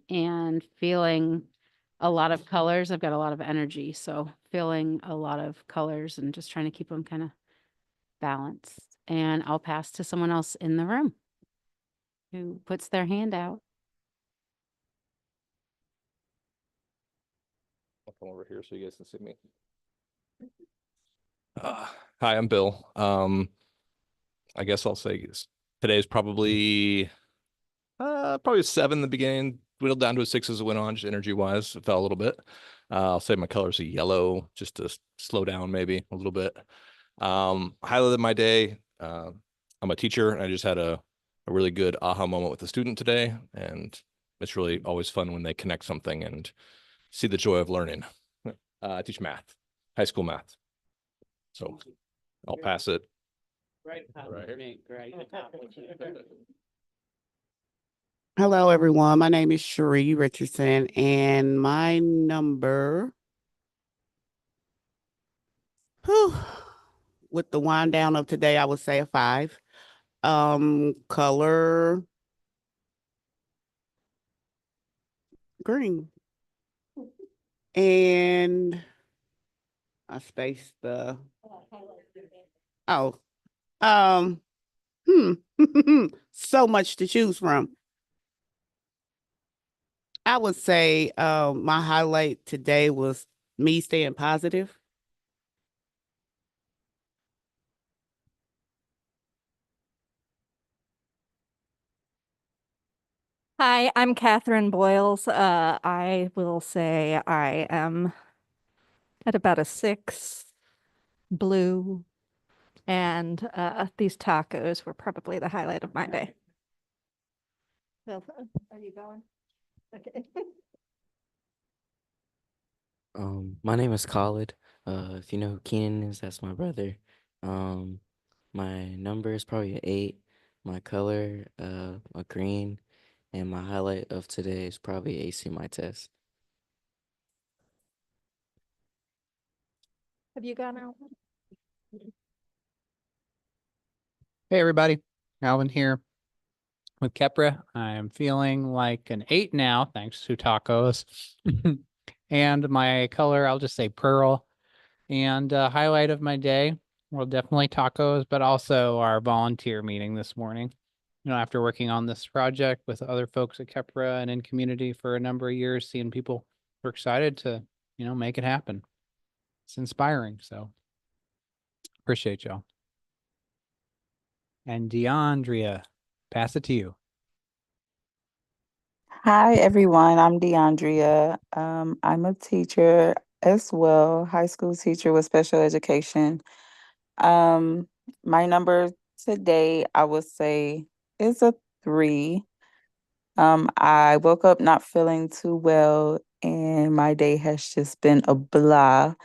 and feeling a lot of colors. I've got a lot of energy, so feeling a lot of colors and just trying to keep them kind of balanced. And I'll pass to someone else in the room who puts their hand out. I'll come over here so you guys can see me. Hi, I'm Bill. I guess I'll say today's probably 7 in the beginning, whittled down to a 6 as it went on, just energy wise. It fell a little bit. I'll say my color's a yellow, just to slow down maybe a little bit. Highlight of my day. I'm a teacher, and I just had a really good aha moment with a student today, and it's really always fun when they connect something and see the joy of learning. I teach math, high school math. So I'll pass it. Great. Hello, everyone. My name is Cherie Richardson, and my number, with the wind down of today, I would say a 5. Color green, and I spaced the. So much to choose from. I would say my highlight today was me staying positive. Hi, I'm Catherine Boyles. I will say I am at about a 6, blue, and these tacos were probably the highlight of my day. Phil, are you going? Okay. My name is Khalid. If you know who Keenan is, that's my brother. My number is probably an 8. My color, a green, and my highlight of today is probably AC my test. Have you gone out? Hey everybody, Alvin here with Kepra. I'm feeling like an 8 now, thanks to tacos. And my color, I'll just say pearl. And highlight of my day, well, definitely tacos, but also our volunteer meeting this morning. You know, after working on this project with other folks at Kepra and in community for a number of years, seeing people were excited to, make it happen. It's inspiring, so appreciate y'all. And DeAndrea, pass it to you. Hi, everyone. I'm DeAndrea. I'm a teacher as well, high school teacher with special education. My number today, I would say, is a 3. I woke up not feeling too well, and my day has just been a blah.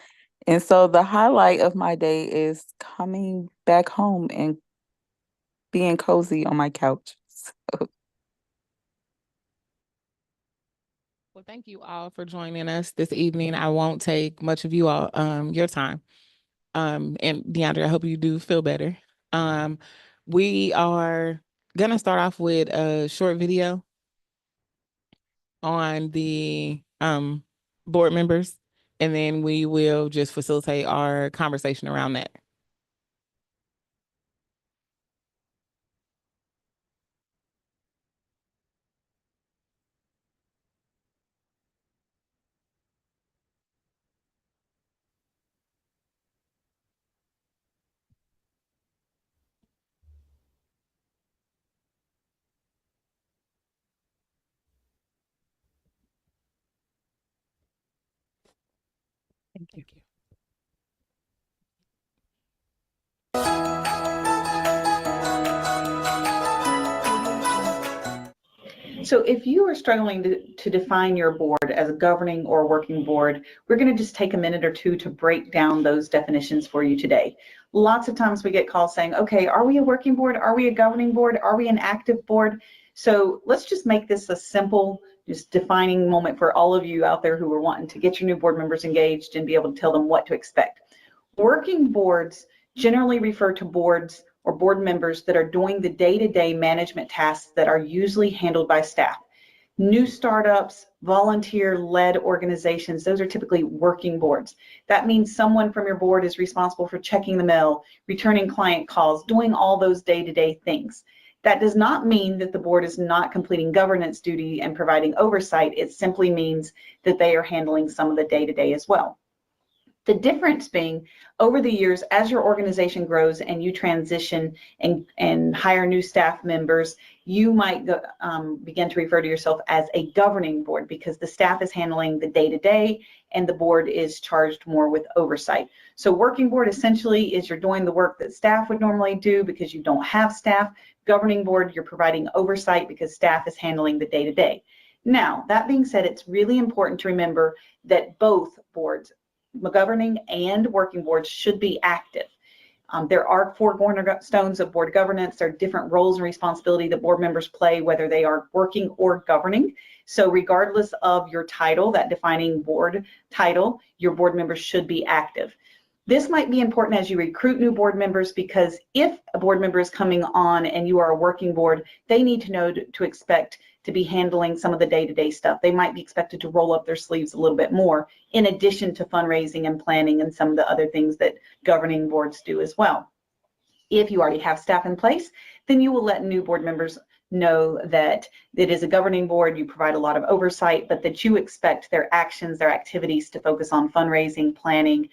And so the highlight of my day is coming back home and being cozy on my couch. Well, thank you all for joining us this evening. I won't take much of you all your time. And DeAndre, I hope you do feel better. We are gonna start off with a short video on the board members, and then we will just facilitate our conversation around that. Thank you. So if you are struggling to define your board as a governing or working board, we're going to just take a minute or two to break down those definitions for you today. Lots of times we get calls saying, okay, are we a working board? Are we a governing board? Are we an active board? So let's just make this a simple, just defining moment for all of you out there who are wanting to get your new board members engaged and be able to tell them what to expect. Working boards generally refer to boards or board members that are doing the day-to-day management tasks that are usually handled by staff. New startups, volunteer-led organizations, those are typically working boards. That means someone from your board is responsible for checking the mail, returning client calls, doing all those day-to-day things. That does not mean that the board is not completing governance duty and providing oversight. It simply means that they are handling some of the day-to-day as well. The difference being, over the years, as your organization grows and you transition and hire new staff members, you might begin to refer to yourself as a governing board, because the staff is handling the day-to-day and the board is charged more with oversight. So working board essentially is you're doing the work that staff would normally do because you don't have staff. Governing board, you're providing oversight because staff is handling the day-to-day. Now, that being said, it's really important to remember that both boards, governing and working boards, should be active. There are four cornerstones of board governance. There are different roles and responsibility that board members play, whether they are working or governing. So regardless of your title, that defining board title, your board members should be active. This might be important as you recruit new board members, because if a board member is coming on and you are a working board, they need to know to expect to be handling some of the day-to-day stuff. They might be expected to roll up their sleeves a little bit more, in addition to fundraising and planning and some of the other things that governing boards do as well. If you already have staff in place, then you will let new board members know that it is a governing board, you provide a lot of oversight, but that you expect their actions, their activities to focus on fundraising, planning,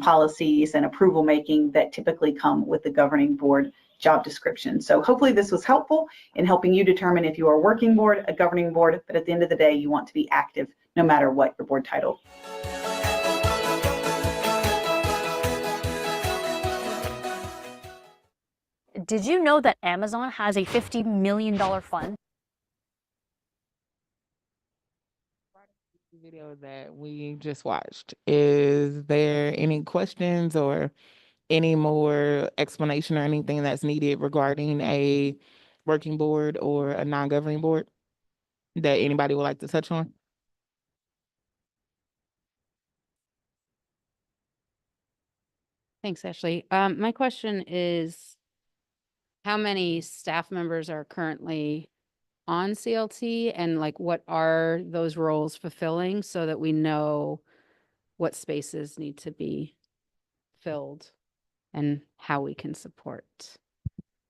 policies, and approval making that typically come with the governing board job description. So hopefully this was helpful in helping you determine if you are a working board, a governing board, but at the end of the day, you want to be active no matter what your board title. Did you know that Amazon has a $50 million fund? Video that we just watched. Is there any questions or any more explanation or anything that's needed regarding a working board or a non-governing board that anybody would like to touch on? Thanks, Ashley. My question is, how many staff members are currently on CLT, and like what are those roles fulfilling, so that we know what spaces need to be filled and how we can support?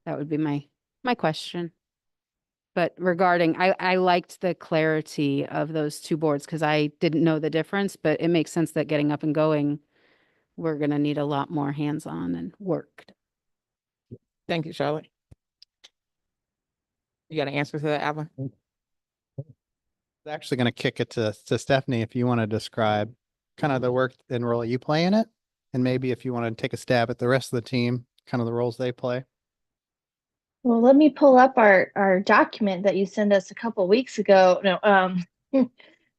That would be my question. But regarding, I liked the clarity of those two boards, because I didn't know the difference, but it makes sense that getting up and going, we're going to need a lot more hands-on and work. Thank you, Charlotte. You got an answer to that, Alvin? Actually going to kick it to Stephanie if you want to describe kind of the work and role you play in it, and maybe if you want to take a stab at the rest of the team, kind of the roles they play. Well, let me pull up our document that you sent us a couple weeks ago. No,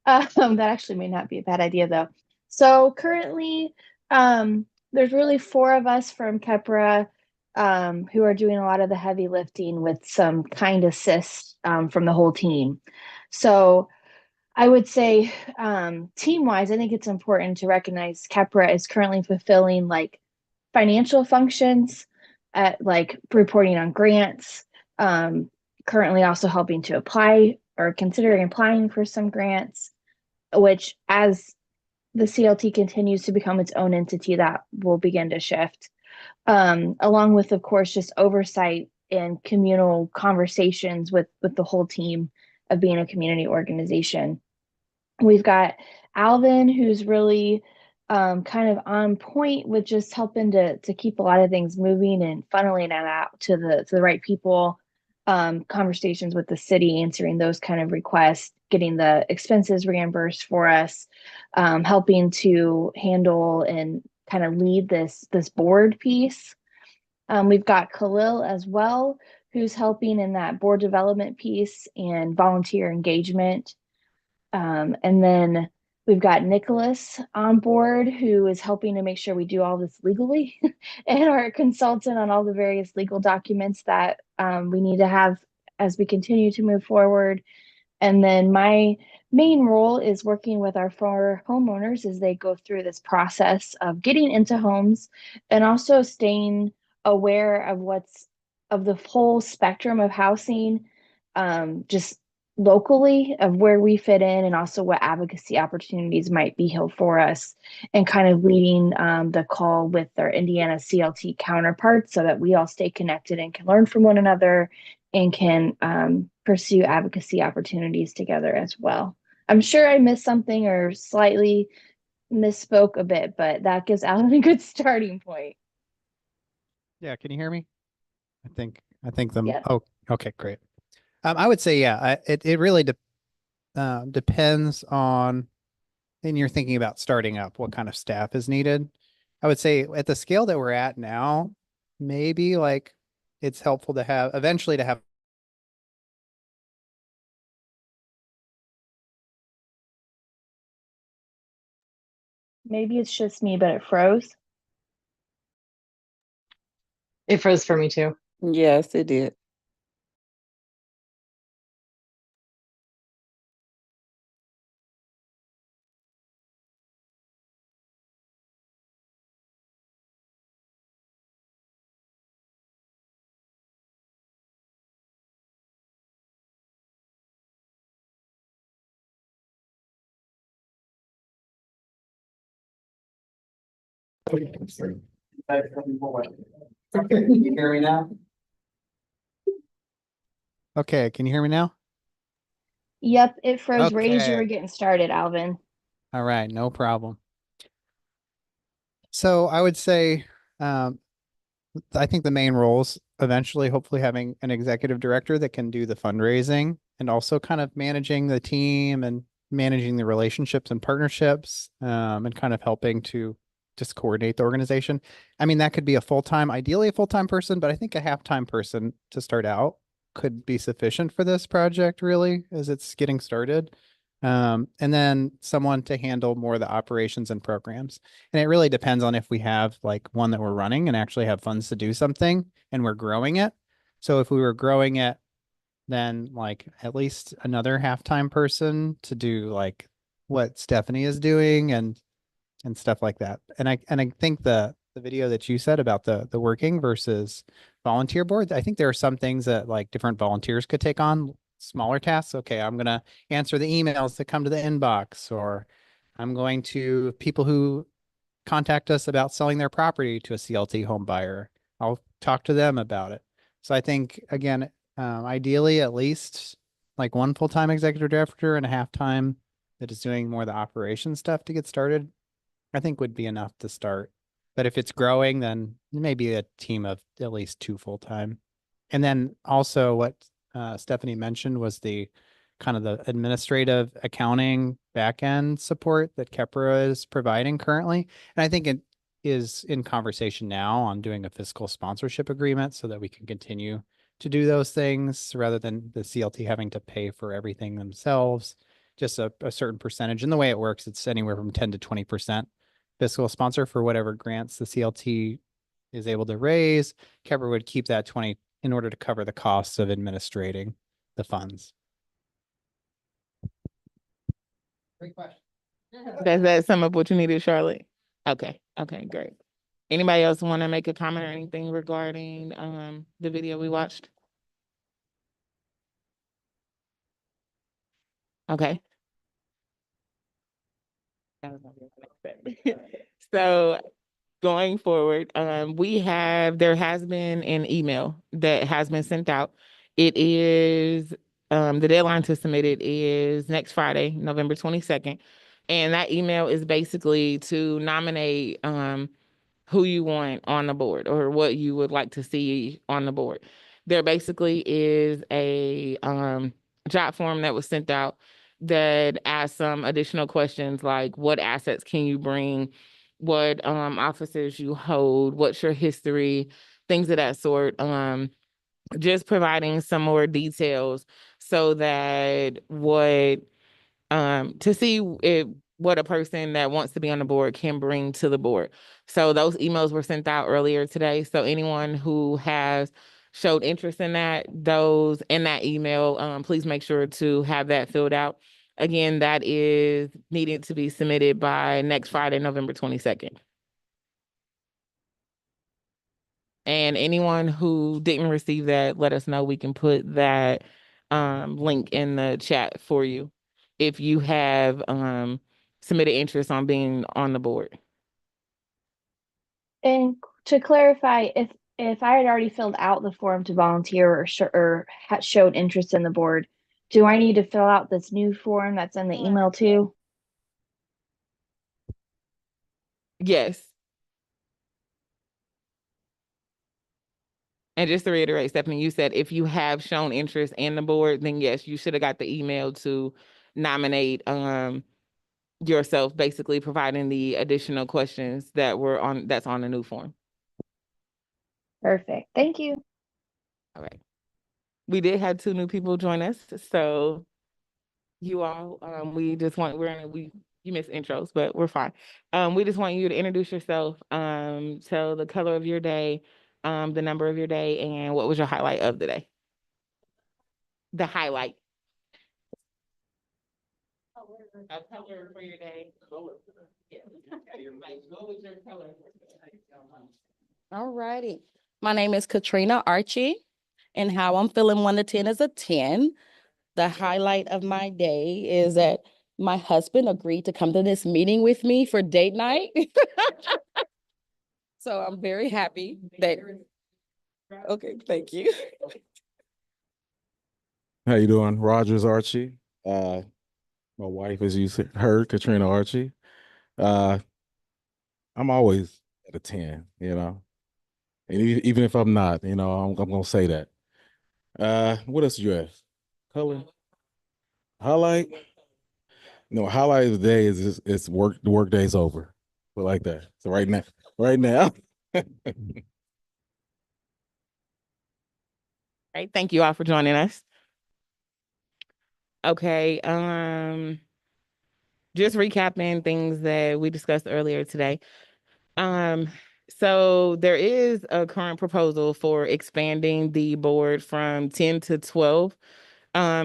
that actually may not be a bad idea though. So currently, there's really four of us from Kepra who are doing a lot of the heavy lifting with some kind assist from the whole team. So I would say team-wise, I think it's important to recognize Kepra is currently fulfilling like financial functions at like reporting on grants, currently also helping to apply or considering applying for some grants, which as the CLT continues to become its own entity, that will begin to shift. Along with, of course, just oversight and communal conversations with the whole team of being a community organization. We've got Alvin, who's really kind of on point with just helping to keep a lot of things moving and funneling that out to the right people, conversations with the city, answering those kind of requests, getting the expenses reimbursed for us, helping to handle and kind of lead this board piece. We've got Khalil as well, who's helping in that board development piece and volunteer engagement. And then we've got Nicholas on board, who is helping to make sure we do all this legally and our consultant on all the various legal documents that we need to have as we continue to move forward. And then my main role is working with our four homeowners as they go through this process of getting into homes, and also staying aware of the whole spectrum of housing, just locally of where we fit in and also what advocacy opportunities might be here for us, and kind of leading the call with our Indiana CLT counterparts so that we all stay connected and can learn from one another and can pursue advocacy opportunities together as well. I'm sure I missed something or slightly misspoke a bit, but that gives Alan a good starting point. Yeah, can you hear me? I think the Yes. oh, okay, great. I would say yeah, it really depends on, and you're thinking about starting up, what kind of staff is needed. I would say at the scale that we're at now, maybe like it's helpful to have eventually to have Maybe it's just me, but it froze. It froze for me too. Yes, it did. Can you hear me now? Okay, can you hear me now? Yep, it froze right as you were Okay. getting started, Alvin. All right, no problem. So I would say, I think the main roles eventually, hopefully having an executive director that can do the fundraising and also kind of managing the team and managing the relationships and partnerships, and kind of helping to just coordinate the organization. I mean, that could be a full-time, ideally a full-time person, but I think a half-time person to start out could be sufficient for this project really as it's getting started. And then someone to handle more of the operations and programs. And it really depends on if we have like one that we're running and actually have funds to do something and we're growing it. So if we were growing it, then like at least another half-time person to do like what Stephanie is doing and stuff like that. And I think the video that you said about the working versus volunteer boards, I think there are some things that like different volunteers could take on, smaller tasks. Okay, I'm gonna answer the emails that come to the inbox, or I'm going to people who contact us about selling their property to a CLT home buyer. I'll talk to them about it. So I think again, ideally at least like one full-time executive director and a half-time that is doing more of the operation stuff to get started, I think would be enough to start. But if it's growing, then maybe a team of at least two full-time. And then also what Stephanie mentioned was the kind of the administrative accounting back-end support that Kepra is providing currently. And I think it is in conversation now on doing a fiscal sponsorship agreement so that we can continue to do those things rather than the CLT having to pay for everything themselves, just a certain percentage. And the way it works, it's anywhere from 10 to 20% fiscal sponsor for whatever grants the CLT is able to raise. Kepra would keep that 20 in order to cover the costs of administrating the funds. Great question. Does that sum up what you needed, Charlotte? Okay, okay, great. Anybody else want to make a comment or anything regarding the video we watched? Okay. That was not good. So going forward, there has been an email that has been sent out. It is, the deadline to submit it is next Friday, November 22nd. And that email is basically to nominate, who you want on the board or what you would like to see on the board. There basically is a, job form that was sent out that asks some additional questions like what assets can you bring, what offices you hold, what's your history, things of that sort. Just providing some more details so that to see what a person that wants to be on the board can bring to the board. So those emails were sent out earlier today. So anyone who has showed interest in that, in that email, please make sure to have that filled out. Again, that is needed to be submitted by next Friday, November 22nd. And anyone who didn't receive that, let us know. We can put that link in the chat for you if you have submitted interest on being on the board. And to clarify, if I had already filled out the form to volunteer or showed interest in the board, do I need to fill out this new form that's in the email too? Yes. And just to reiterate, Stephanie, you said if you have shown interest in the board, then yes, you should have got the email to nominate yourself, basically providing the additional questions that's on the new form. Perfect. Thank you. All right. We did have 2 new people join us, so you all, you missed intros, but we're fine. We just want you to introduce yourself, tell the color of your day, the number of your day, and what was your highlight of the day. The highlight. A color for your day. Yeah. What was your color? All righty. My name is Katrina Archie, and how I'm feeling 1 to 10 is a 10. The highlight of my day is that my husband agreed to come to this meeting with me for date night. So I'm very happy that, okay, thank you. How you doing? Rogers Archie. My wife, as you heard, Katrina Archie. I'm always at a 10, you know. And even if I'm not, you know, I'm gonna say that. What else did you ask? Color? Highlight? No, highlight of the day is it's work, the work day's over. But like that. So right now. Right. Thank you all for joining us. Okay. Just recapping things that we discussed earlier today. So there is a current proposal for expanding the board from 10 to 12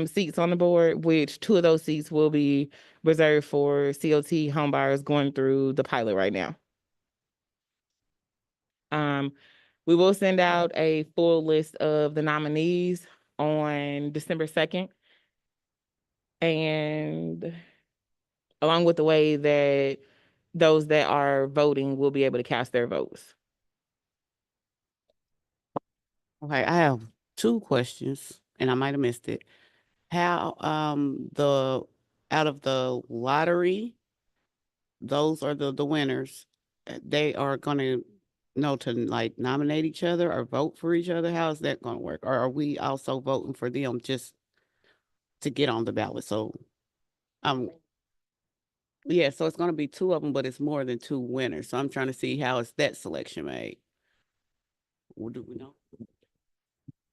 seats on the board, which 2 of those seats will be reserved for COT homebuyers going through the pilot right now. We will send out a full list of the nominees on December 2nd. And along with the way that those that are voting will be able to cast their votes. Okay, I have 2 questions, and I might have missed it. How out of the lottery, those are the winners. They are gonna know to like nominate each other or vote for each other. How is that gonna work? Or are we also voting for them just to get on the ballot? So, yeah, so it's gonna be 2 of them, but it's more than 2 winners. So I'm trying to see how is that selection made. What do we know?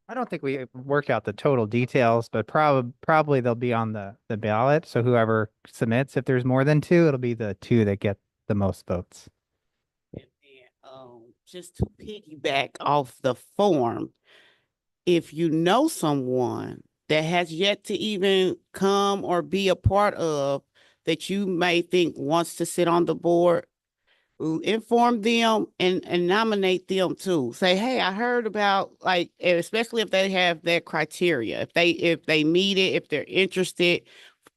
I don't think we worked out the total details, but probably they'll be on the ballot. So whoever submits, if there's more than 2, it'll be the 2 that get the most votes. And just to piggyback off the form, if you know someone that has yet to even come or be a part of that you may think wants to sit on the board, inform them and nominate them too. Say, hey, I heard about, like, especially if they have that criteria, if they meet it, if they're interested,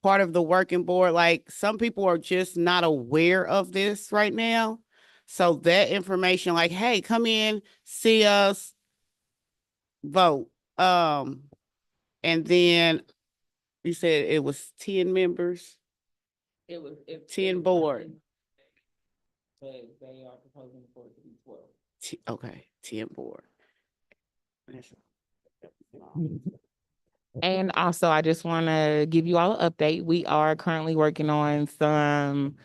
part of the working board. Like, some people are just not aware of this right now. So that information, like, hey, come in, see us, vote. And then you said it was 10 members. It was 10 board. But they are proposing for it to be 12. Okay, 10 board. And also, I just want to give you all an update. We are currently working on some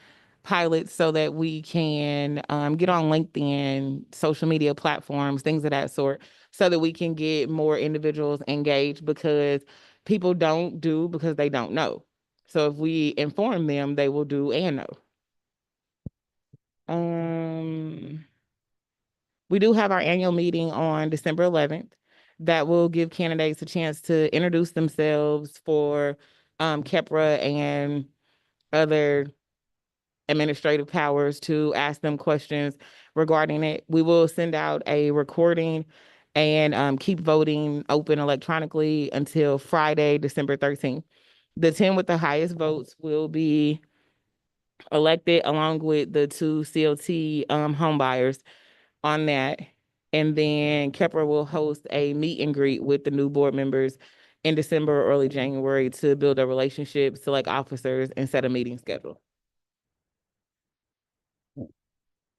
pilots so that we can get on LinkedIn, social media platforms, things of that sort, so that we can get more individuals engaged, because people don't do because they don't know. So if we inform them, they will do and know. We do have our annual meeting on December 11th that will give candidates a chance to introduce themselves for KEPRA and other administrative powers to ask them questions regarding it. We will send out a recording and keep voting open electronically until Friday, December 13th. The 10 with the highest votes will be elected along with the 2 CLT home buyers on that. And then Kepler will host a meet and greet with the new board members in December or early January to build a relationship, select officers, and set a meeting schedule.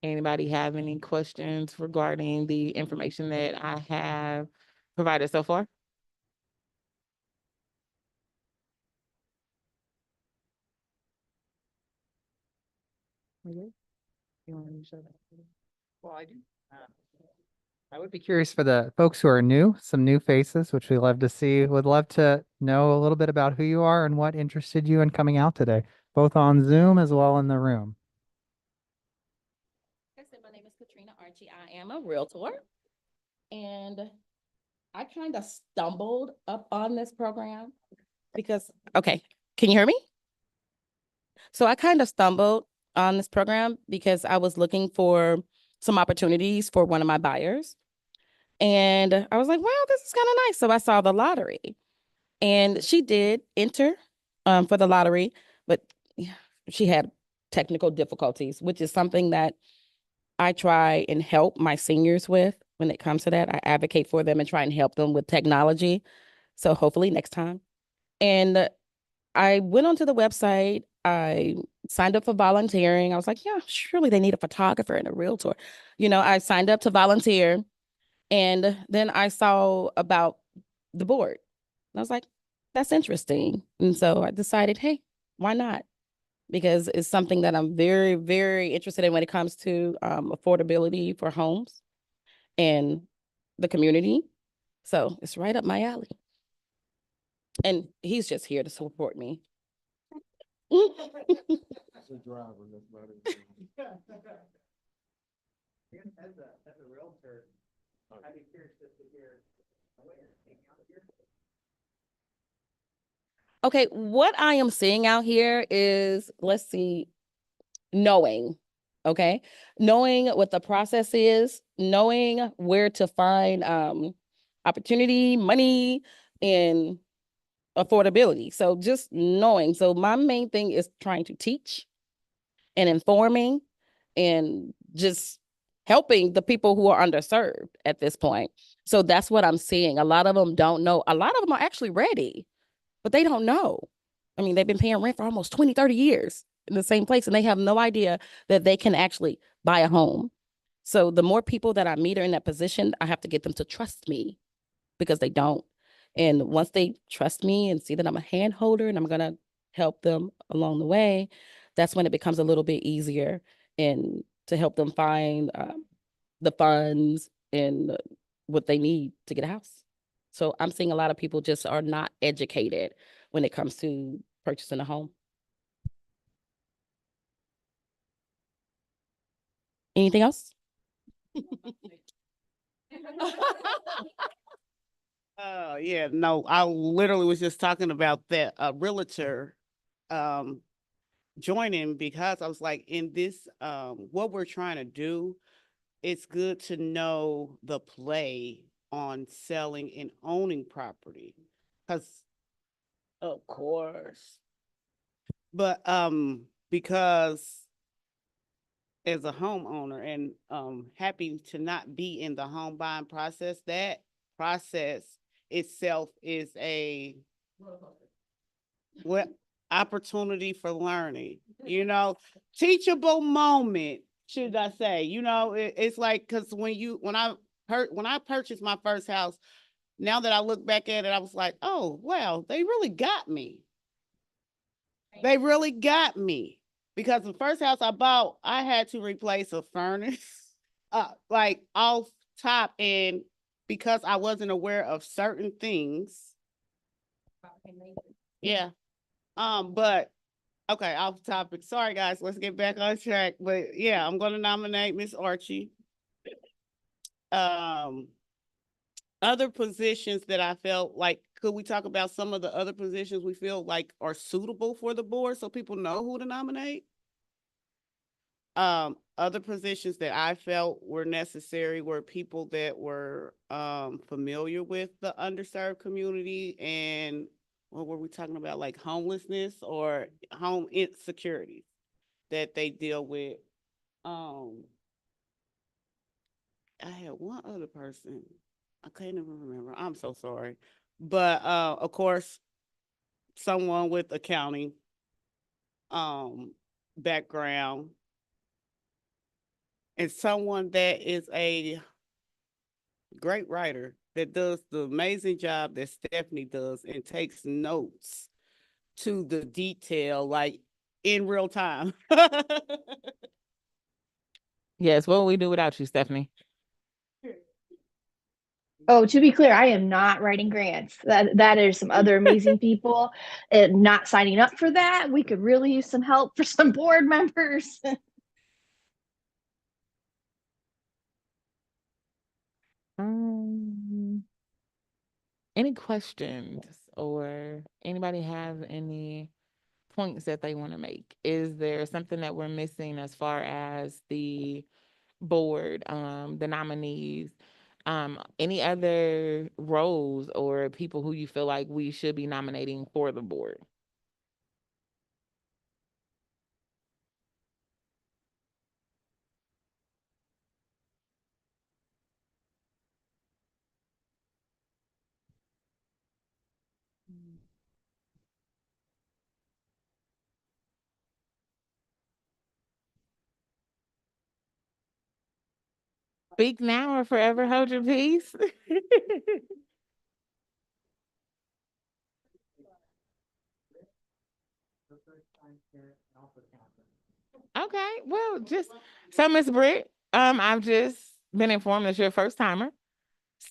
Anybody have any questions regarding the information that I have provided so far? Well, I do. I would be curious for the folks who are new, some new faces, which we love to see. Would love to know a little bit about who you are and what interested you in coming out today, both on Zoom as well in the room. Like I said, my name is Katrina Archie. I am a realtor, and I kind of stumbled up on this program because, okay, can you hear me? So I kind of stumbled on this program because I was looking for some opportunities for one of my buyers. And I was like, wow, this is kind of nice. So I saw the lottery, and she did enter for the lottery, but she had technical difficulties, which is something that I try and help my seniors with when it comes to that. I advocate for them and try and help them with technology. So hopefully next time. And I went onto the website. I signed up for volunteering. I was like, yeah, surely they need a photographer and a realtor. You know, I signed up to volunteer. And then I saw about the board. And I was like, that's interesting. And so I decided, hey, why not? Because it's something that I'm very, very interested in when it comes to affordability for homes and the community. So it's right up my alley. And he's just here to support me. Okay, what I am seeing out here is, let's see, knowing, okay? Knowing what the process is, knowing where to find opportunity, money, and affordability. So just knowing. So my main thing is trying to teach and informing and just helping the people who are underserved at this point. So that's what I'm seeing. A lot of them don't know. A lot of them are actually ready, but they don't know. I mean, they've been paying rent for almost 20, 30 years in the same place, and they have no idea that they can actually buy a home. So the more people that I meet are in that position, I have to get them to trust me because they don't. And once they trust me and see that I'm a hand holder and I'm going to help them along the way, that's when it becomes a little bit easier and to help them find the funds and what they need to get a house. So I'm seeing a lot of people just are not educated when it comes to purchasing a home. Anything else? Yeah, no, I literally was just talking about that realtor joining because I was like, in this what we're trying to do, it's good to know the play on selling and owning property. Because of course. But because as a homeowner and happy to not be in the home buying process, that process itself is a what opportunity for learning, you know, teachable moment, should I say. You know, it's like, because when I purchased my first house, now that I look back at it, I was like, oh wow, they really got me. They really got me. Because the first house I bought, I had to replace a furnace, like off top, and because I wasn't aware of certain things. Yeah. But okay, off topic. Sorry guys, let's get back on track. But yeah, I'm gonna nominate Miss Archie. Other positions that I felt like, could we talk about some of the other positions we feel like are suitable for the board so people know who to nominate? Other positions that I felt were necessary were people that were familiar with the underserved community and what were we talking about, like homelessness or home insecurities that they deal with. I had one other person. I can't even remember. I'm so sorry. But of course, someone with accounting background and someone that is a great writer that does the amazing job that Stephanie does and takes notes to the detail, like in real time. Yes, what would we do without you, Stephanie? Oh, to be clear, I am not writing grants. That is some other amazing people. And not signing up for that. We could really use some help for some board members. Any questions or anybody have any points that they want to make? Is there something that we're missing as far as the board, the nominees, any other roles or people who you feel like we should be nominating for the board? Speak now or forever hold your peace. Okay, well, just so Miss Britt, I've just been informed that you're a first timer.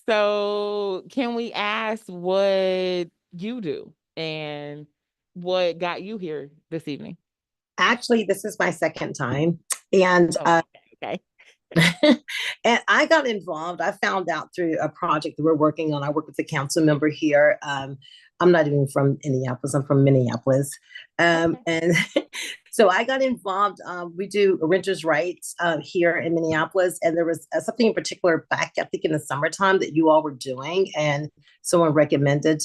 So can we ask what you do and what got you here this evening? Actually, this is my second time. And okay. and I got involved. I found out through a project that we're working on. I work with a council member here. I'm not even from Indianapolis. I'm from Minneapolis. And so I got involved. We do renters' rights here in Minneapolis. And there was something in particular back, I think in the summertime that you all were doing. And someone recommended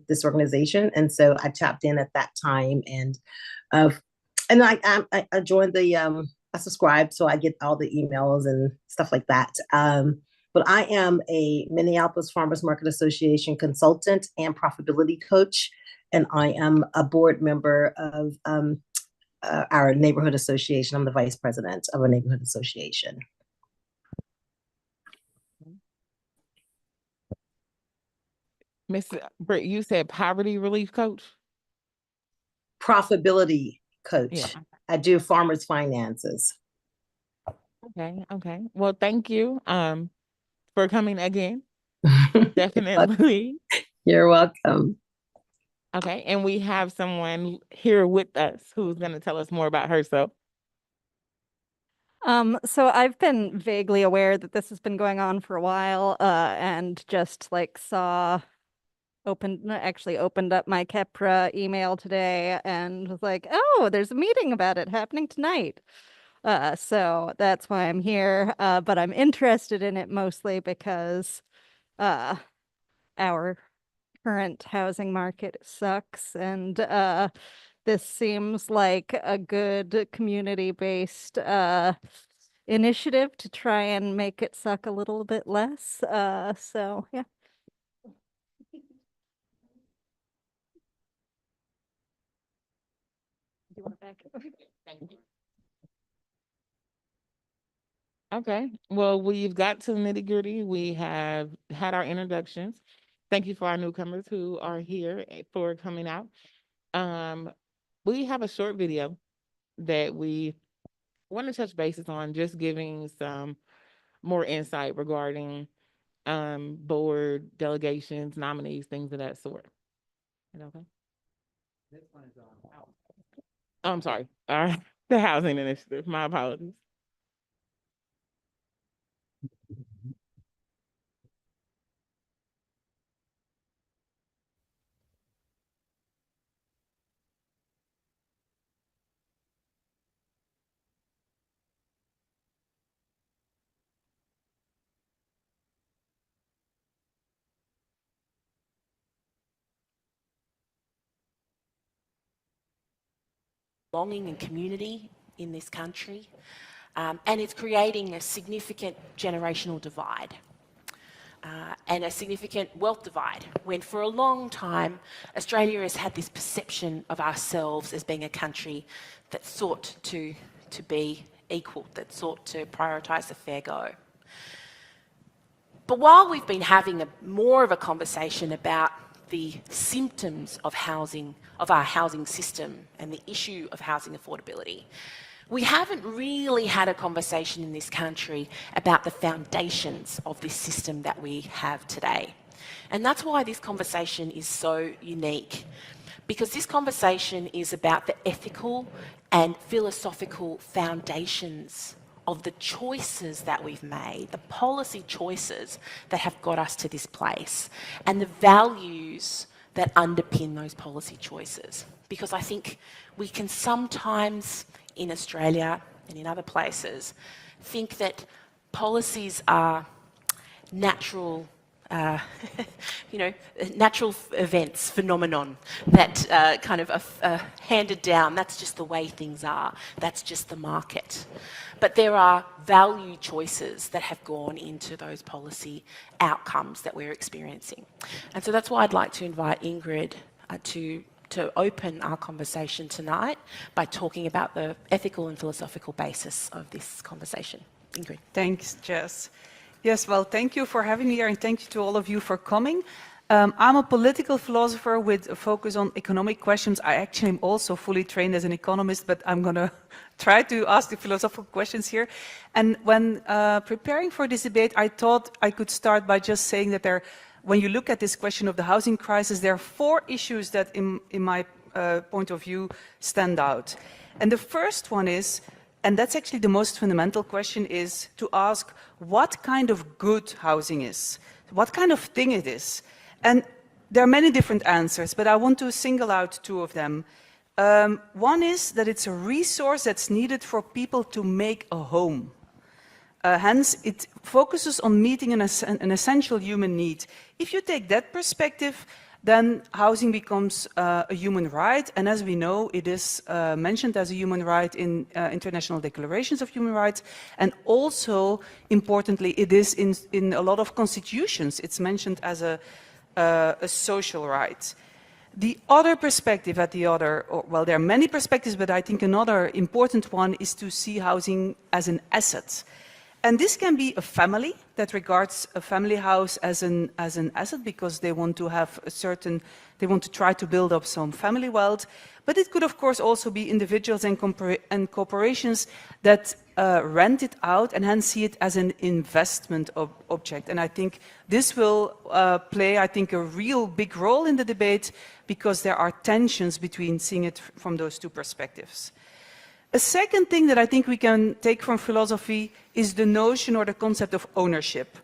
this organization. And so I tapped in at that time. And I joined the I subscribe, so I get all the emails and stuff like that. But I am a Minneapolis Farmers Market Association consultant and profitability coach, and I am a board member of our neighborhood association. I'm the vice president of a neighborhood association. Miss Britt, you said poverty relief coach? Profitability coach. Yeah. I do farmers finances. Okay. Well, thank you for coming again. Definitely. You're welcome. Okay, and we have someone here with us who's going to tell us more about herself. So I've been vaguely aware that this has been going on for a while, and just like actually opened up my Kepra email today and was like, oh, there's a meeting about it happening tonight. So that's why I'm here. But I'm interested in it mostly because our current housing market sucks, and this seems like a good community-based initiative to try and make it suck a little bit less. So yeah. Do you want it back? Thank you. Okay, well, we've got to the nitty gritty. We have had our introductions. Thank you for our newcomers who are here for coming out. We have a short video that we want to touch bases on, just giving some more insight regarding board delegations, nominees, things of that sort. Is that okay? This one is on. Oh, I'm sorry. The housing initiative. My apologies. belonging and community in this country, and it's creating a significant generational divide. And a significant wealth divide, when for a long time Australia has had this perception of ourselves as being a country that sought to be equal, that sought to prioritise a fair go. But while we've been having more of a conversation about the symptoms of housing, of our housing system and the issue of housing affordability, we haven't really had a conversation in this country about the foundations of this system that we have today. And that's why this conversation is so unique, because this conversation is about the ethical and philosophical foundations of the choices that we've made, the policy choices that have got us to this place, and the values that underpin those policy choices. Because I think we can sometimes, in Australia and in other places, think that policies are natural, natural events, phenomenon that kind of are handed down. That's just the way things are. That's just the market. But there are value choices that have gone into those policy outcomes that we're experiencing. And so that's why I'd like to invite Ingrid to open our conversation tonight by talking about the ethical and philosophical basis of this conversation. Ingrid. Thanks, Jess. Yes, well, thank you for having me here, and thank you to all of you for coming. I'm a political philosopher with a focus on economic questions. I actually am also fully trained as an economist, but I'm going to try to ask the philosophical questions here. And when preparing for this debate, I thought I could start by just saying that when you look at this question of the housing crisis, there are 4 issues that, in my point of view, stand out. And the first one is, and that's actually the most fundamental question, is to ask what kind of good housing is, what kind of thing it is. And there are many different answers, but I want to single out 2 of them. One is that it's a resource that's needed for people to make a home. Hence, it focuses on meeting an essential human need. If you take that perspective, then housing becomes a human right, and as we know, it is mentioned as a human right in international declarations of human rights, and also, importantly, it is in a lot of constitutions. It's mentioned as a social right. The other perspective well, there are many perspectives, but I think another important one is to see housing as an asset. And this can be a family that regards a family house as an asset because they want to have they want to try to build up some family wealth. But it could, of course, also be individuals and corporations that rent it out and hence see it as an investment object. And I think this will play, a real big role in the debate because there are tensions between seeing it from those 2 perspectives. A second thing that I think we can take from philosophy is the notion or the concept of ownership.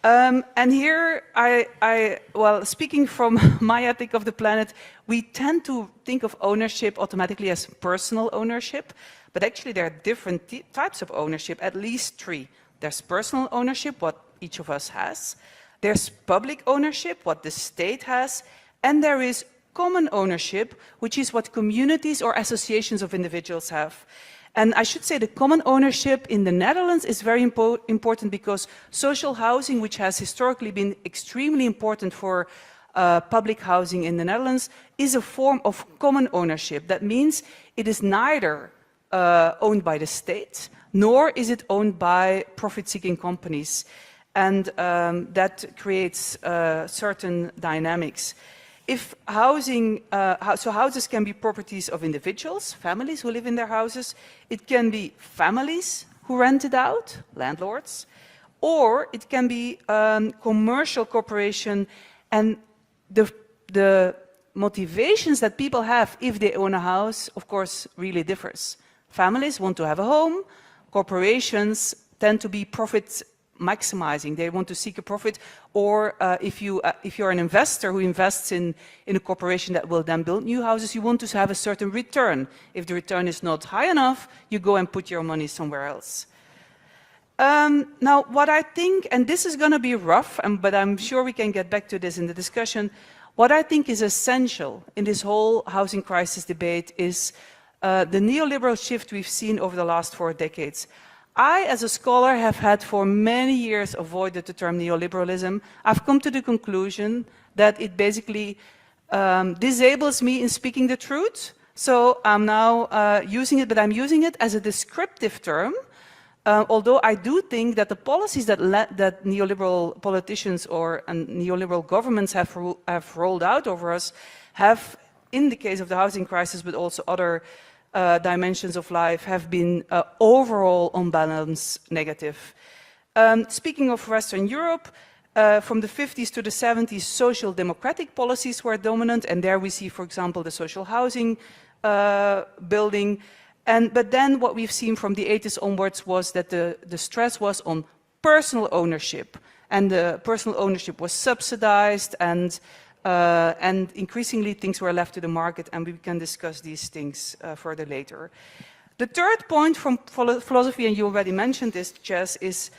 And here, well, speaking from my ethic of the planet, we tend to think of ownership automatically as personal ownership, but actually there are different types of ownership, at least 3. There's personal ownership, what each of us has. There's public ownership, what the state has, and there is common ownership, which is what communities or associations of individuals have. And I should say the common ownership in the Netherlands is very important because social housing, which has historically been extremely important for public housing in the Netherlands, is a form of common ownership. That means it is neither owned by the state, nor is it owned by profit-seeking companies. And that creates certain dynamics. If houses can be properties of individuals, families who live in their houses. It can be families who rent it out, landlords, or it can be commercial corporation. And the motivations that people have if they own a house, of course, really differs. Families want to have a home. Corporations tend to be profit maximizing. They want to seek a profit, or if you're an investor who invests in a corporation that will then build new houses, you want to have a certain return. If the return is not high enough, you go and put your money somewhere else. Now, what I think, and this is going to be rough, but I'm sure we can get back to this in the discussion, what I think is essential in this whole housing crisis debate is the neoliberal shift we've seen over the last 4 decades. I, as a scholar, have had for many years avoided the term neoliberalism. I've come to the conclusion that it basically disables me in speaking the truth. So I'm now using it, but I'm using it as a descriptive term. Although I do think that the policies that neoliberal politicians or neoliberal governments have rolled out over us have, in the case of the housing crisis, but also other dimensions of life, have been overall on balance negative. Speaking of Western Europe, from the 50s to the 70s, social democratic policies were dominant, and there we see, for example, the social housing building. But then what we've seen from the 80s onwards was that the stress was on personal ownership, and the personal ownership was subsidized, and increasingly things were left to the market, and we can discuss these things further later. The third point from philosophy, and you already mentioned this, Jess, is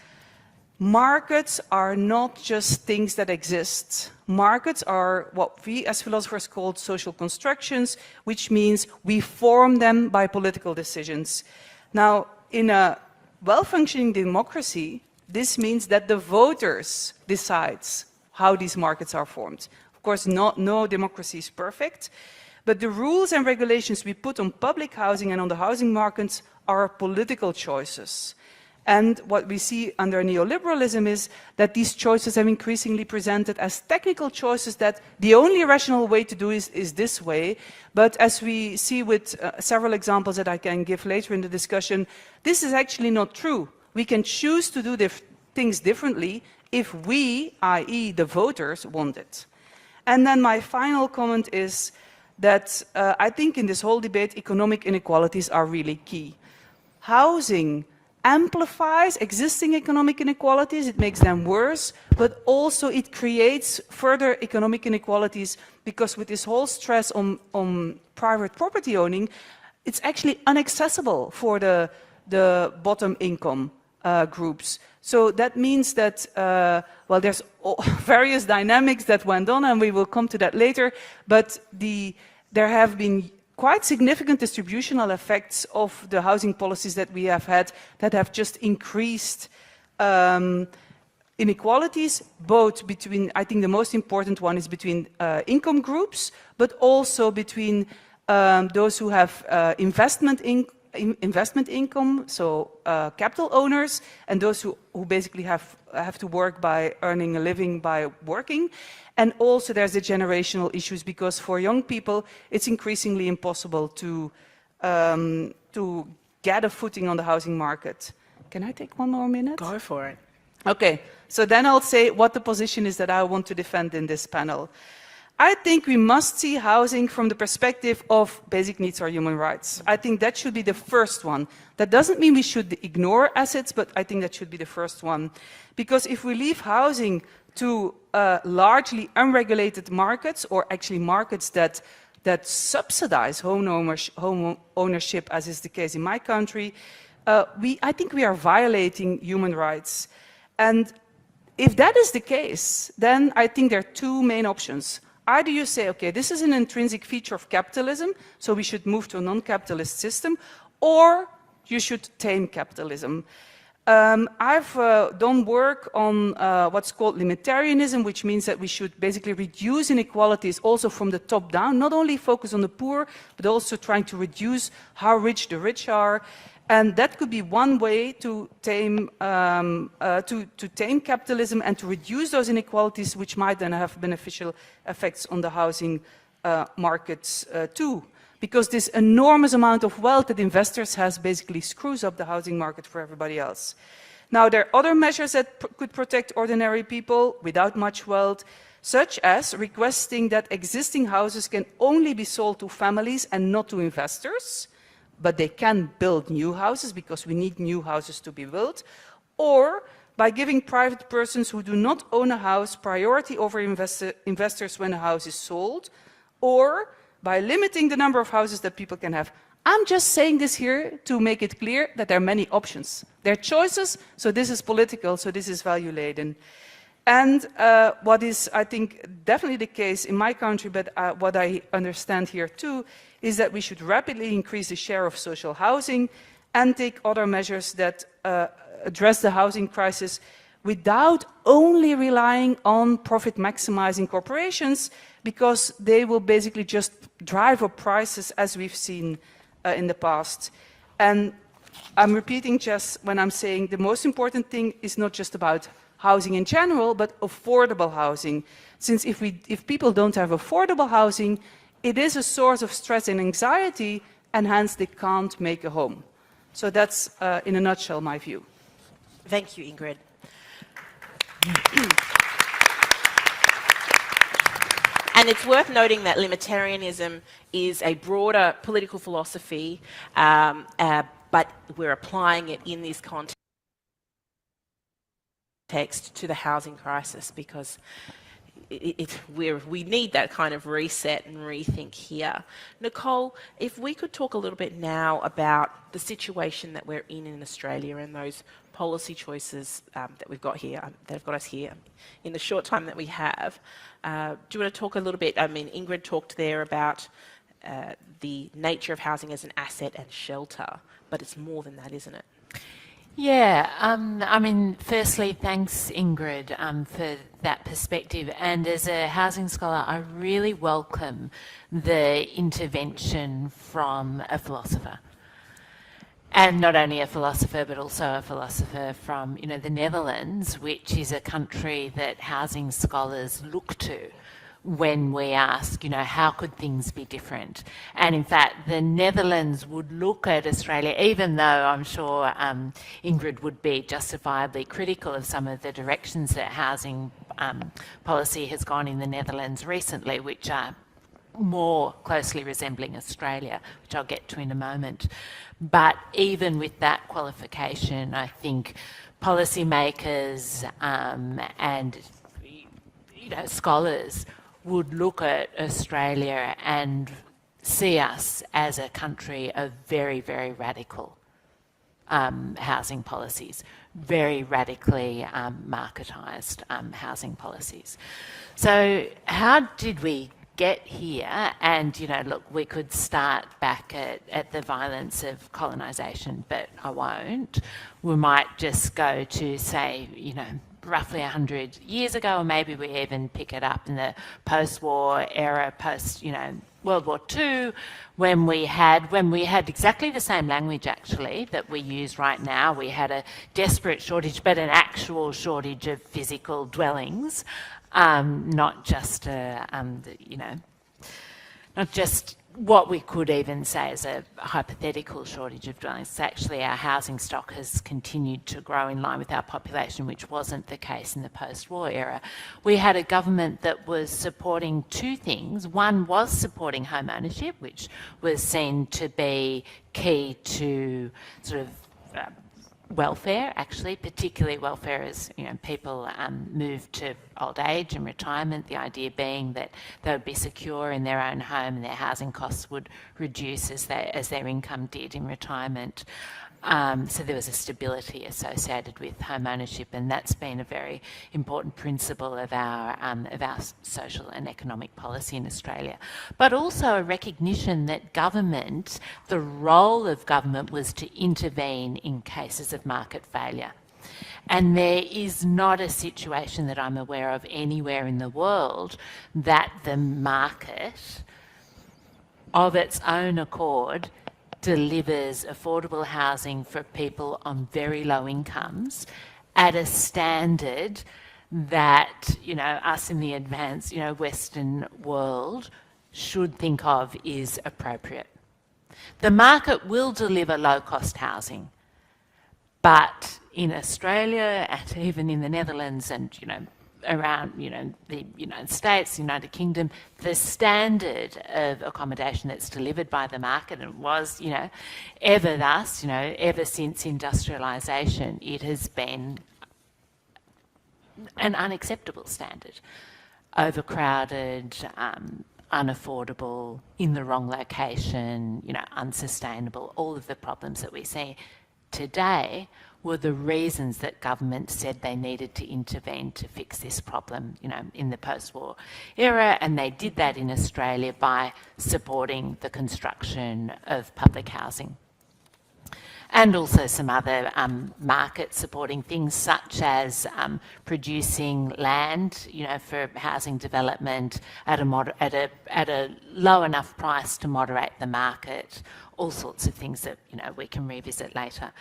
markets are not just things that exist. Markets are what we as philosophers call social constructions, which means we form them by political decisions. Now, in a well-functioning democracy, this means that the voters decide how these markets are formed. Of course, no democracy is perfect, but the rules and regulations we put on public housing and on the housing markets are political choices. And what we see under neoliberalism is that these choices have increasingly presented as technical choices, that the only rational way to do is this way. But as we see with several examples that I can give later in the discussion, this is actually not true. We can choose to do things differently if we, i.e. the voters, want it. And then my final comment is that I think in this whole debate, economic inequalities are really key. Housing amplifies existing economic inequalities, it makes them worse, but also it creates further economic inequalities, because with this whole stress on private property owning, it's actually inaccessible for the bottom income groups. So that means that, well, there's various dynamics that went on, and we will come to that later, but there have been quite significant distributional effects of the housing policies that we have had that have just increased inequalities, both between, I think the most important one is between income groups, but also between those who have investment income, so capital owners, and those who basically have to work by earning a living by working. And also there's the generational issues, because for young people it's increasingly impossible to get a footing on the housing market. Can I take one more minute? Go for it. Okay, so then I'll say what the position is that I want to defend in this panel. I think we must see housing from the perspective of basic needs or human rights. I think that should be the first one. That doesn't mean we should ignore assets, but I think that should be the first one. Because if we leave housing to largely unregulated markets, or actually markets that subsidize home ownership, as is the case in my country, I think we are violating human rights. And if that is the case, then I think there are two main options. Either you say, okay, this is an intrinsic feature of capitalism, so we should move to a non-capitalist system, or you should tame capitalism. I've done work on what's called libertarianism, which means that we should basically reduce inequalities also from the top down, not only focus on the poor, but also trying to reduce how rich the rich are. And that could be one way to tame capitalism and to reduce those inequalities, which might then have beneficial effects on the housing markets too. Because this enormous amount of wealth that investors has basically screws up the housing market for everybody else. Now, there are other measures that could protect ordinary people without much wealth, such as requesting that existing houses can only be sold to families and not to investors, but they can build new houses because we need new houses to be built, or by giving private persons who do not own a house priority over investors when a house is sold, or by limiting the number of houses that people can have. I'm just saying this here to make it clear that there are many options. There are choices, so this is political, so this is value-laden. And what is, I think, definitely the case in my country, but what I understand here too, is that we should rapidly increase the share of social housing and take other measures that address the housing crisis without only relying on profit maximizing corporations, because they will basically just drive up prices as we've seen in the past. And I'm repeating just when I'm saying the most important thing is not just about housing in general, but affordable housing. Since if people don't have affordable housing, it is a source of stress and anxiety, and hence they can't make a home. So that's, in a nutshell, my view. Thank you, Ingrid. And it's worth noting that libertarianism is a broader political philosophy, but we're applying it in this context to the housing crisis, because we need that kind of reset and rethink here. Nicole, if we could talk a little bit now about the situation that we're in Australia and those policy choices that we've got here, that have got us here in the short time that we have. Do you want to talk a little bit? I mean, Ingrid talked there about the nature of housing as an asset and shelter, but it's more than that, isn't it? Yeah, I mean, firstly, thanks, Ingrid, for that perspective. And as a housing scholar, I really welcome the intervention from a philosopher. And not only a philosopher, but also a philosopher from, you know, the Netherlands, which is a country that housing scholars look to when we ask, you know, how could things be different? And in fact, the Netherlands would look at Australia, even though I'm sure Ingrid would be justifiably critical of some of the directions that housing policy has gone in the Netherlands recently, which are more closely resembling Australia, which I'll get to in a moment. But even with that qualification, I think policymakers and scholars would look at Australia and see us as a country of very, very radical housing policies, very radically marketised housing policies. So how did we get here? And, you know, look, we could start back at the violence of colonisation, but I won't. We might just go to, say, you know, roughly 100 years ago, or maybe we even pick it up in the post-war era, post, you know, World War II, when we had exactly the same language, actually, that we use right now. We had a desperate shortage, but an actual shortage of physical dwellings, not just not just what we could even say is a hypothetical shortage of dwellings. Actually, our housing stock has continued to grow in line with our population, which wasn't the case in the post-war era. We had a government that was supporting two things. One was supporting home ownership, which was seen to be key to sort of welfare, actually, particularly welfare as, you know, people move to old age and retirement, the idea being that they would be secure in their own home and their housing costs would reduce as their income did in retirement. So there was a stability associated with home ownership, and that's been a very important principle of our social and economic policy in Australia. But also a recognition that government, the role of government was to intervene in cases of market failure. And there is not a situation that I'm aware of anywhere in the world that the market, of its own accord, delivers affordable housing for people on very low incomes at a standard that, you know, us in the advanced, you know, Western world should think of is appropriate. The market will deliver low-cost housing, but in Australia and even in the Netherlands and, you know, around, you know, the United States, the United Kingdom, the standard of accommodation that's delivered by the market, and it was, you know, ever thus, you know, ever since industrialisation, it has been an unacceptable standard. Overcrowded, unaffordable, in the wrong location, you know, unsustainable, all of the problems that we see today were the reasons that government said they needed to intervene to fix this problem, you know, in the post-war era, and they did that in Australia by supporting the construction of public housing. And also some other market supporting things, such as producing land, you know, for housing development at a low enough price to moderate the market. All sorts of things that, you know, we can revisit later.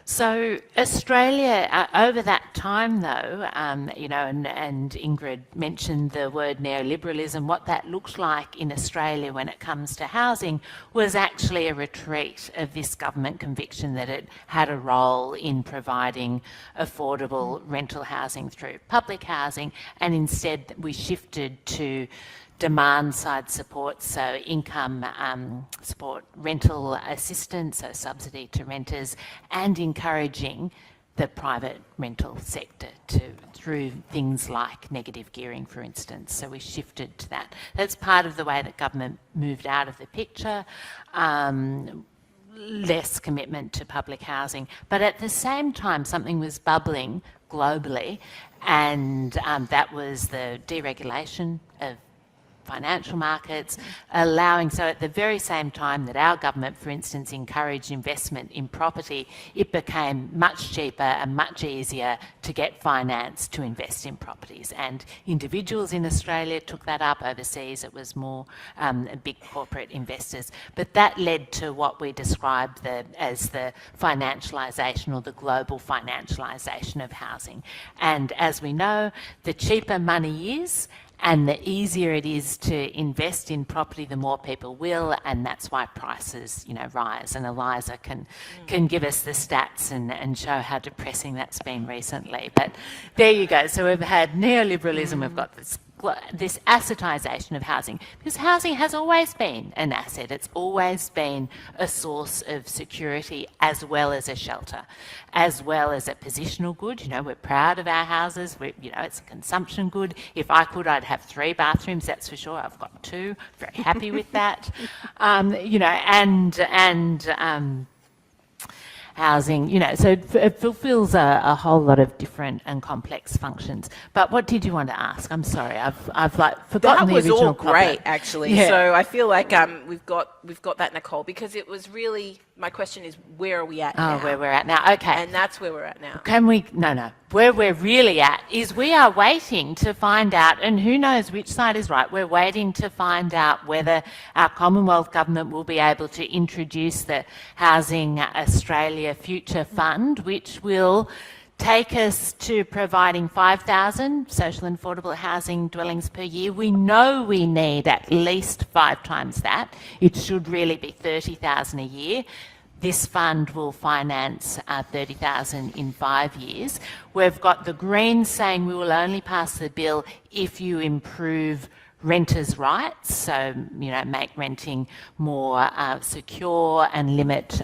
So Australia, over that time though, you know, and Ingrid mentioned the word neoliberalism, what that looked like in Australia when it comes to housing was actually a retreat of this government conviction that it had a role in providing affordable rental housing through public housing, and instead we shifted to demand side support, so income support, rental assistance, so subsidy to renters, and encouraging the private rental sector through things like negative gearing, for instance. So we shifted to that. That's part of the way that government moved out of the picture. Less commitment to public housing. But at the same time, something was bubbling globally, and that was the deregulation of financial markets, allowing, so at the very same time that our government, for instance, encouraged investment in property, it became much cheaper and much easier to get finance to invest in properties. And individuals in Australia took that up. Overseas it was more big corporate investors. But that led to what we describe as the financialisation, or the global financialisation of housing. And as we know, the cheaper money is, and the easier it is to invest in property, the more people will, and that's why prices, you know, rise. And Eliza can give us the stats and show how depressing that's been recently. But there you go. So we've had neoliberalism, we've got this assetisation of housing, because housing has always been an asset. It's always been a source of security as well as a shelter, as well as a positional good. You know, we're proud of our houses. You know, it's a consumption good. If I could, I'd have 3 bathrooms, that's for sure. I've got 2, very happy with that. You know, and housing, you know, so it fulfills a whole lot of different and complex functions. But what did you want to ask? I'm sorry, I've like forgotten that the was original all great, problem. actually. Yeah. So I feel like we've got that, Nicole, because it was really, my question is, where are we at now? Oh, where we're at now, okay. And that's where we're at now. Can we, no, where we're really at is we are waiting to find out, and who knows which side is right, we're waiting to find out whether our Commonwealth Government will be able to introduce the Housing Australia Future Fund, which will take us to providing 5,000 social and affordable housing dwellings per year. We know we need at least 5 times that. It should really be 30,000 a year. This fund will finance 30,000 in 5 years. We've got the Greens saying we will only pass the bill if you improve renters' rights, so, you know, make renting more secure and limit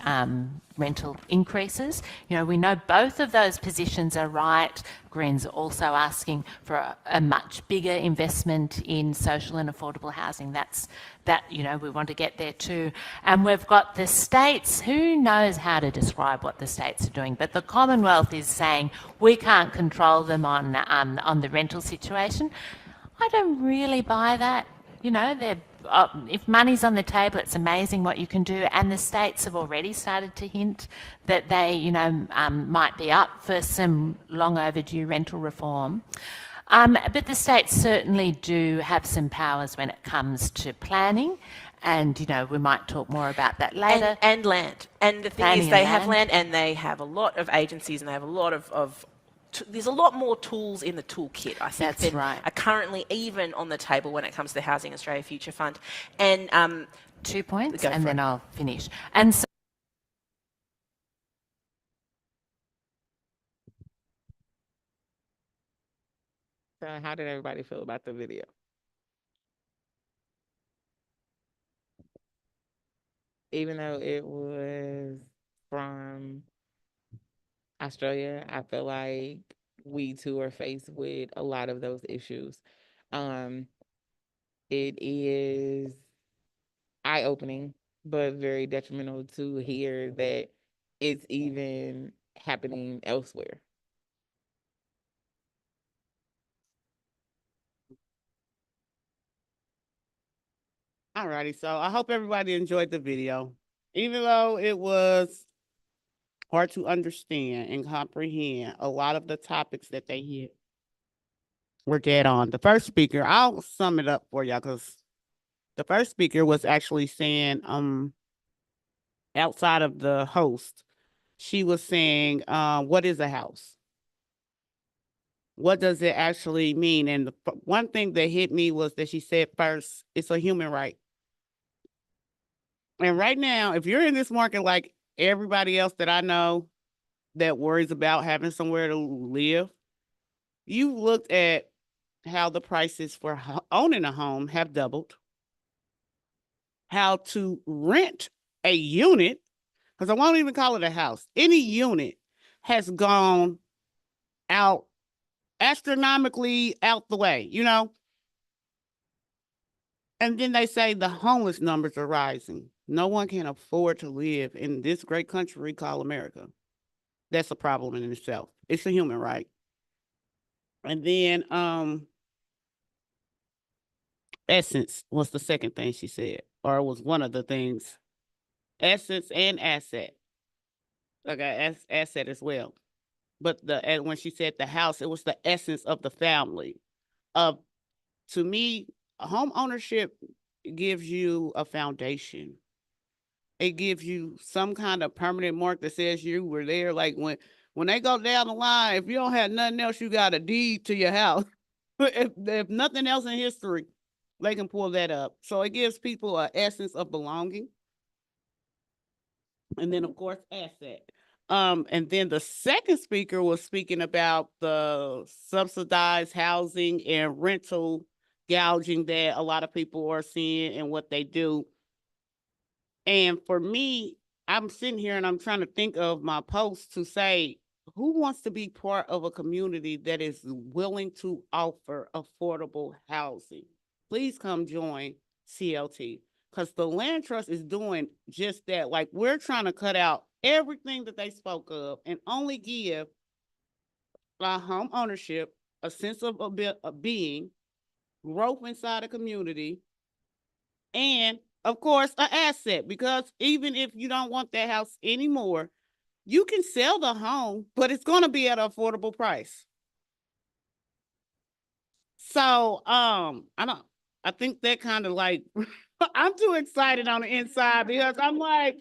rental increases. You know, we know both of those positions are right. Greens are also asking for a much bigger investment in social and affordable housing. That, you know, we want to get there too. And we've got the states, who knows how to describe what the states are doing, but the Commonwealth is saying we can't control them on the rental situation. I don't really buy that. You know, if money's on the table, it's amazing what you can do. And the states have already started to hint that they, you know, might be up for some long overdue rental reform. But the states certainly do have some powers when it comes to planning. And, you know, we might talk more about that later. And land. And the thing is, they have land, and they have a lot of agencies, and they have a lot of there's a lot more tools in the toolkit, I think, That's than right. are currently even on the table when it comes to the Housing Australia Future Fund. And 2 points, go and for then it. I'll finish. And so how did everybody feel about the video? Even though it was from Australia, I feel like we too are faced with a lot of those issues. It is eye-opening, but very detrimental to hear that it's even happening elsewhere. Alrighty, so I hope everybody enjoyed the video. Even though it was hard to understand and comprehend, a lot of the topics that they hit were dead on. The first speaker, I'll sum it up for y'all because the first speaker was actually saying, outside of the host, she was saying, what is a house? What does it actually mean? And the one thing that hit me was that she said first, it's a human right. And right now, if you're in this market like everybody else that I know that worries about having somewhere to live, you've looked at how the prices for owning a home have doubled, how to rent a unit, because I won't even call it a house, any unit has gone out astronomically out the way, you know? And then they say the homeless numbers are rising. No one can afford to live in this great country we call America. That's a problem in itself. It's a human right. And then essence was the second thing she said, or was one of the things. Essence and asset. Okay, asset as well. But and when she said the house, it was the essence of the family. To me, home ownership gives you a foundation. It gives you some kind of permanent mark that says you were there. Like when they go down the line, if you don't have nothing else, you got a deed to your house. if nothing else in history, they can pull that up. So it gives people an essence of belonging. And then of course, asset. And then the second speaker was speaking about the subsidized housing and rental gouging that a lot of people are seeing and what they do. And for me, I'm sitting here and I'm trying to think of my post to say, who wants to be part of a community that is willing to offer affordable housing? Please come join CLT, because the land trust is doing just that. Like, we're trying to cut out everything that they spoke of and only give home ownership, a sense of being, growth inside a community, and of course, an asset, because even if you don't want that house anymore, you can sell the home, but it's going to be at an affordable price. So, I think that kind of like, I'm too excited on the inside because I'm like,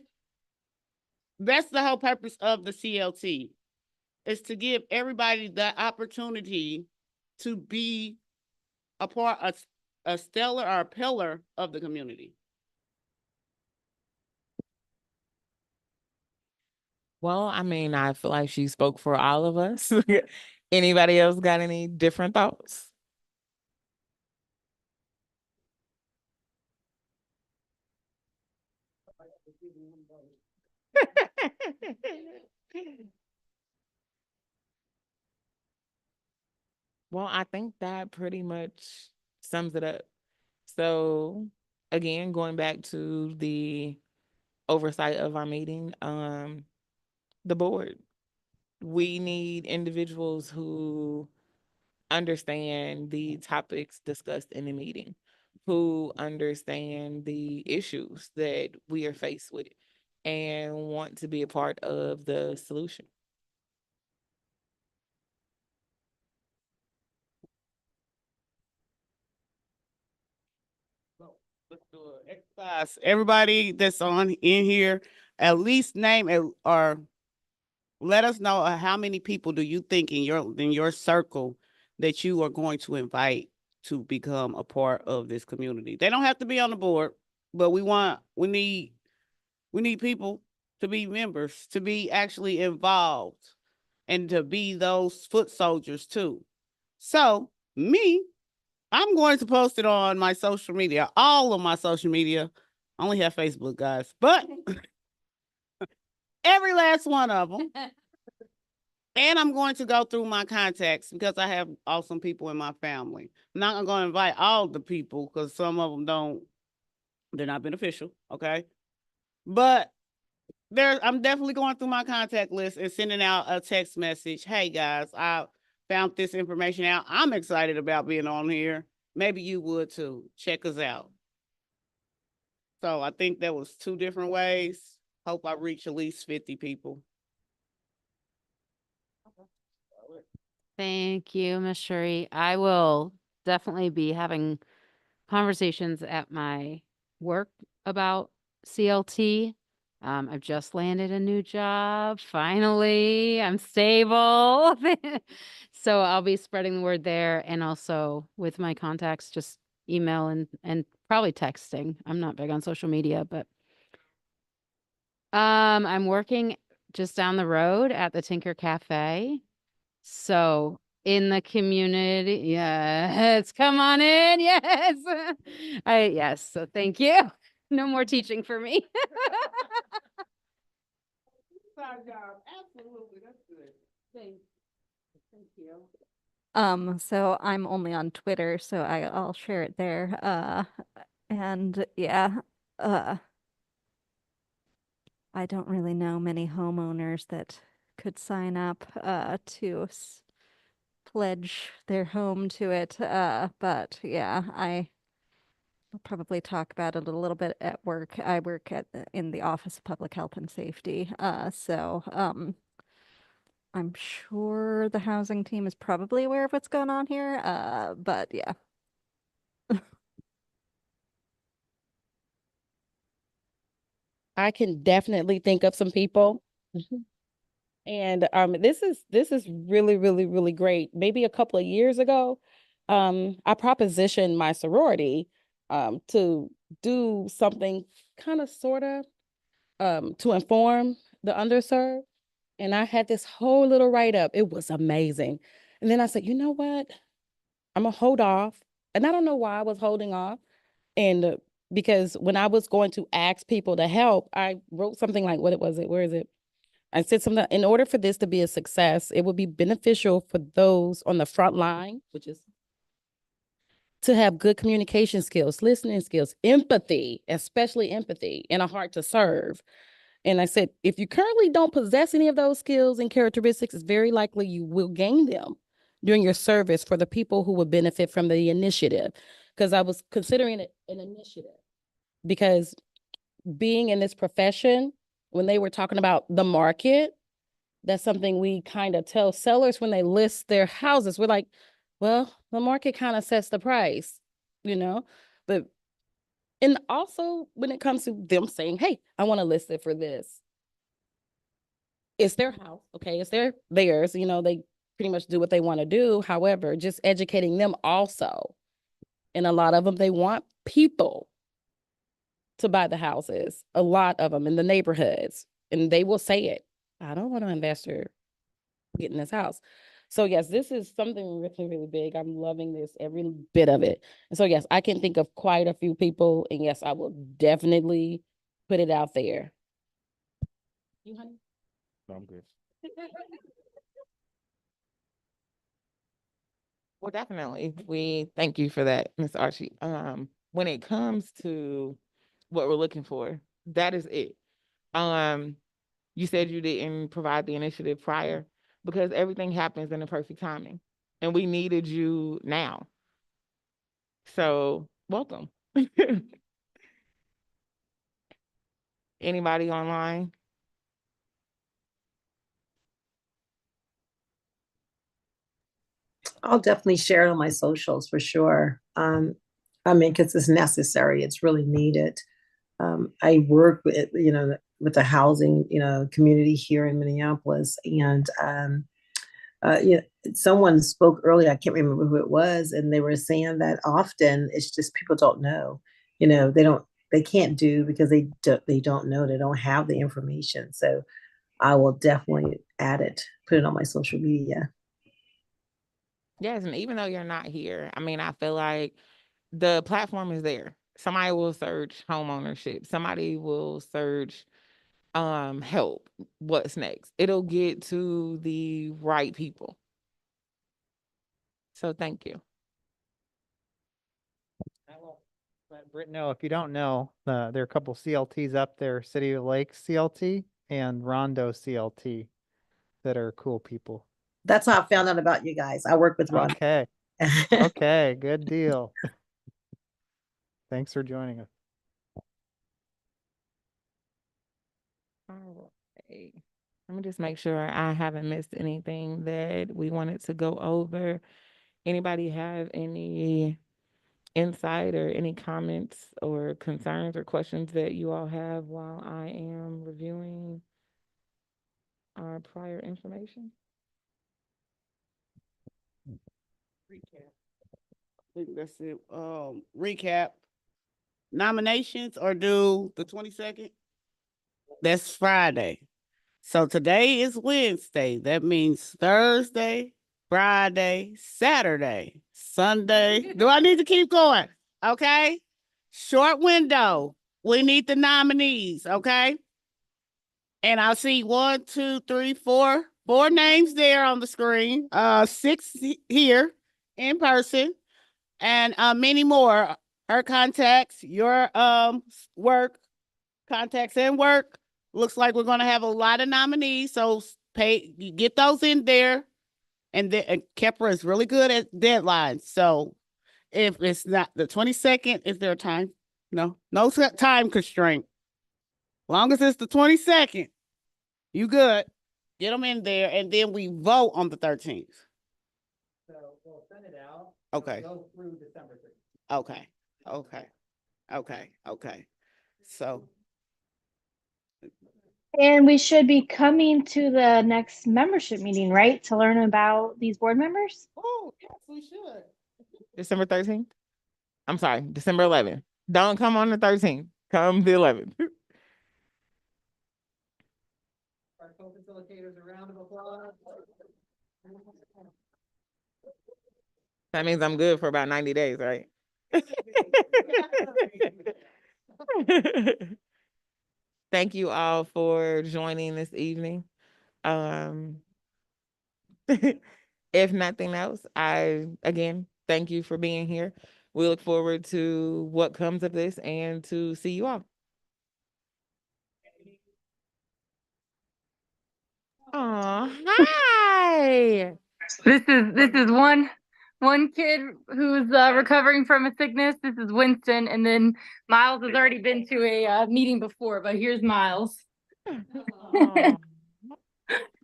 that's the whole purpose of the CLT, is to give everybody the opportunity to be a part of a stellar or a pillar of the community. Well, I mean, I feel like she spoke for all of us. Anybody else got any different thoughts? Well, I think that pretty much sums it up. So again, going back to the oversight of our meeting, the board, we need individuals who understand the topics discussed in the meeting, who understand the issues that we are faced with and want to be a part of the solution. Let's do an exercise. Everybody that's on in here, at least name or let us know how many people do you think in your circle that you are going to invite to become a part of this community. They don't have to be on the board, but we need people to be members, to be actually involved, and to be those foot soldiers too. So I'm going to post it on my social media, all of my social media. I only have Facebook, guys, but every last one of them. And I'm going to go through my contacts because I have awesome people in my family. I'm not going to invite all the people because some of them they're not beneficial, okay? But I'm definitely going through my contact list and sending out a text message. Hey guys, I found this information out. I'm excited about being on here. Maybe you would too. Check us out. So I think that was 2 different ways. Hope I reach at least 50 people. Thank you, Ms. Shuri. I will definitely be having conversations at my work about CLT. I've just landed a new job. Finally, I'm stable. So I'll be spreading the word there, and also with my contacts, just email and probably texting. I'm not big on social media, but I'm working just down the road at the Tinker Cafe. So in the community, yes, come on in, yes. Yes, so thank you. No more teaching for me. Absolutely, that's good. Thank you. So I'm only on Twitter, so I'll share it there. And yeah, I don't really know many homeowners that could sign up to pledge their home to it. But yeah, I'll probably talk about it a little bit at work. I work in the Office of Public Health and Safety. I'm sure the housing team is probably aware of what's going on here. But yeah. I can definitely think of some people. And this is really, really, really great. Maybe a couple of years ago, I propositioned my sorority to do something kind of sort of to inform the underserved. And I had this whole little write-up. It was amazing. And then I said, you know what? I'm gonna hold off. And I don't know why I was holding off. And because when I was going to ask people to help, I wrote something like, what was it? Where is it? I said something, in order for this to be a success, it would be beneficial for those on the front line, which is to have good communication skills, listening skills, empathy, especially empathy, and a heart to serve. And I said, if you currently don't possess any of those skills and characteristics, it's very likely you will gain them during your service for the people who would benefit from the initiative. Because I was considering it an initiative. Because being in this profession, when they were talking about the market, that's something we kind of tell sellers when they list their houses. We're like, well, the market kind of sets the price, you know? But, and also when it comes to them saying, hey, I want to list it for this. It's their house, okay? It's theirs, they pretty much do what they want to do. However, just educating them also. And a lot of them, they want people to buy the houses, a lot of them in the neighborhoods. And they will say it. I don't want an investor getting this house. So yes, this is something really, really big. I'm loving this, every bit of it. And so yes, I can think of quite a few people. And yes, I will definitely put it out there. You, honey? No, I'm good. Well, definitely. We thank you for that, Ms. Archie. When it comes to what we're looking for, that is it. You said you didn't provide the initiative prior because everything happens in the perfect timing, and we needed you now. So, welcome. Anybody online? I'll definitely share it on my socials for sure. Because it's necessary, it's really needed. I work with the housing, community here in Minneapolis, and someone spoke earlier. I can't remember who it was, and they were saying that often it's just people don't know. They can't do because they don't know. They don't have the information. So I will definitely add it, put it on my social media. Yes, and even though you're not here, I mean, I feel like the platform is there. Somebody will search home ownership. Somebody will search help. What's next? It'll get to the right people. So thank you. I will let Britt know, if you don't know, there are a couple CLTs up there, City of Lakes CLT and Rondo CLT that are cool people. That's how I found out about you guys. I work with Ron. Okay. Okay, good deal. Thanks for joining us. All right. Let me just make sure I haven't missed anything that we wanted to go over. Anybody have any insight or any comments or concerns or questions that you all have while I am reviewing our prior information? Recap. I think that's it. Recap. Nominations are due the 22nd. That's Friday. So today is Wednesday. That means Thursday, Friday, Saturday, Sunday. Do I need to keep going? Okay. Short window. We need the nominees. Okay. And I see 1, 2, 3, 4, 4 names there on the screen. 6 here in person, and many more. Her contacts, your work, contacts and work. Looks like we're gonna have a lot of nominees, so you get those in there. And then Kepra is really good at deadlines. So if it's not the 22nd, is there a time? No time constraint. Long as it's the 22nd, you good. Get them in there, and then we vote on the 13th. So we'll send it out. Okay. Go through December 3rd. Okay. So And we should be coming to the next membership meeting, right? To learn about these board members? Oh, yes, we should. December 13th? I'm sorry, December 11th. Don't come on the 13th. Come the 11th. Our co-facilitators, a round of applause. That means I'm good for about 90 days, right? Thank you all for joining this evening. If nothing else, again, thank you for being here. We look forward to what comes of this and to see you all. Oh, hi. This is one kid who's recovering from a sickness. This is Winston, and then Miles has already been to a meeting before, but here's Miles.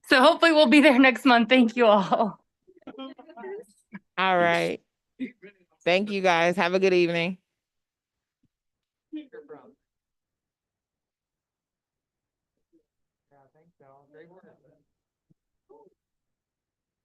So hopefully we'll be there next month. Thank you all. All right. Thank you guys. Have a good evening.